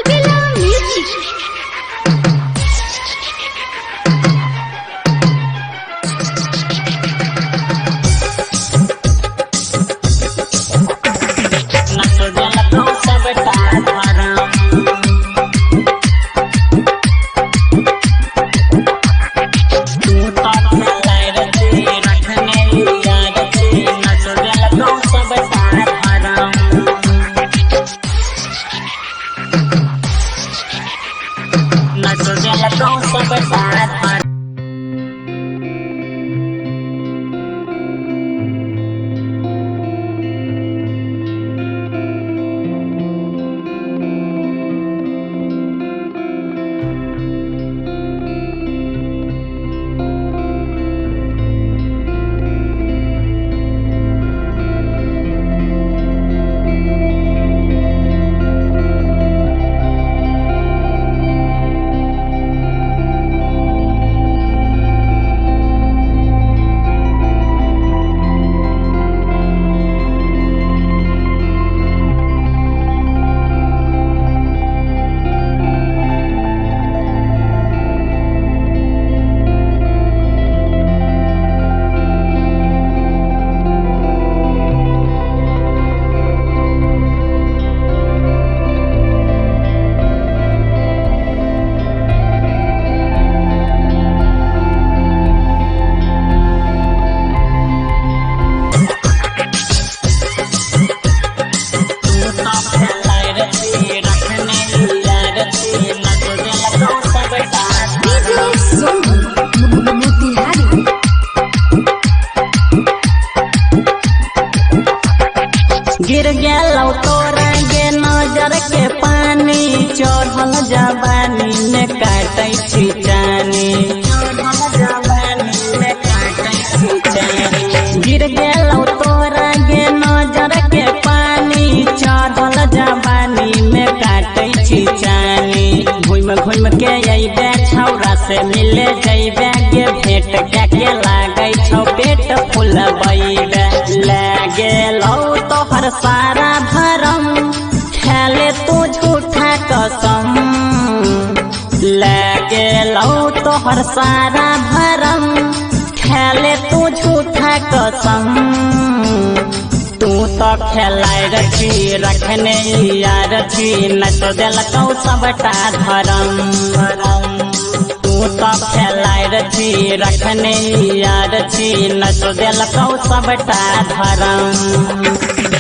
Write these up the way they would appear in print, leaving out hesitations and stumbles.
Albella Music. गिर गेलौ तोरा गे नजर के पानी चढ़ल जवानी में काटै छी जानी गिर गेलौ तोरा गे नजर के पानी चढ़ल जवानी में काटै छी जानी घुम घुम के अइबे छौरा से मिले जइबे गे भेंट के लागै छौ पेट फुलबैबे लागेलौ तोहर सारा भरम खेले तू झूठा कसम लागेलौ तोहर सारा भरम खेले तू झूठा कसम तू तो खेलाय रखी रखने यार छी न तो देलकौ सबटा धरम तू तो खेलाय रखी रखने यार छी न तो देलकौ सबटा धरम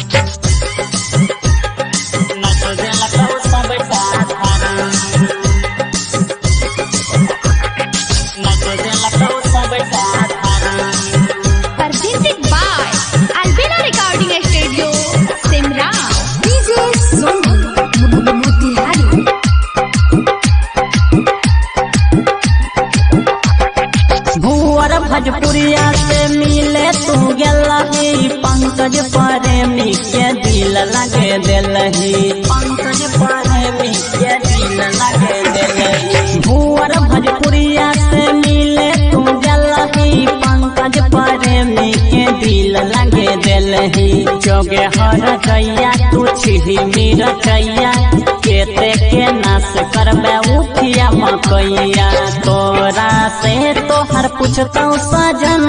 Presented by Albella Recording Studio, Simra. DJ Sonu Mutihari. भुअर भोजपुरिया से मिले तू गेलही पंकज प्रेमी के दिल लगे देलही पंकज प्रेमी के दिल लगे देलही भुअर भोजपुरिया से मिले तू गेलही पंकज प्रेमी के दिल लगे देलही जोगे हर कैया तू छिही मीर कैया केते के नाश करबे उठिया मकैया तोरा से तोहर पूछतौ सजन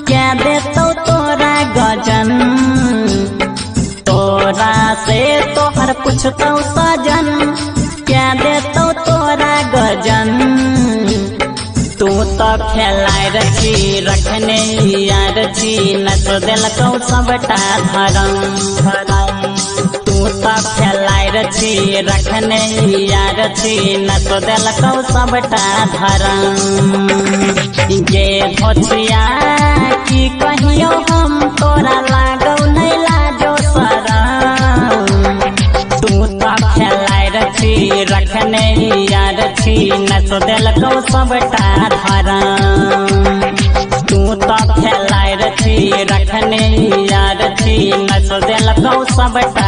क्या देतौ तोरा गजन तोरा से तोहर पूछतौ सजन क्या देतौ तोरा गजन तू तो खेलाय रखी रखने यार छी न तो देलकौ सबटा धरम तू तो खेलाय रखी रखने यार छी न तो देलकौ सबटा धरम गे धोछिया की कहियो हम तोरा लागौ नै लाजो शरम तू तो खेलाय रखी रखने यार छी न तो देलकौ सबटा धरम तू तो खेलाय रखी रखने यार छी न तो देलकौ सबटा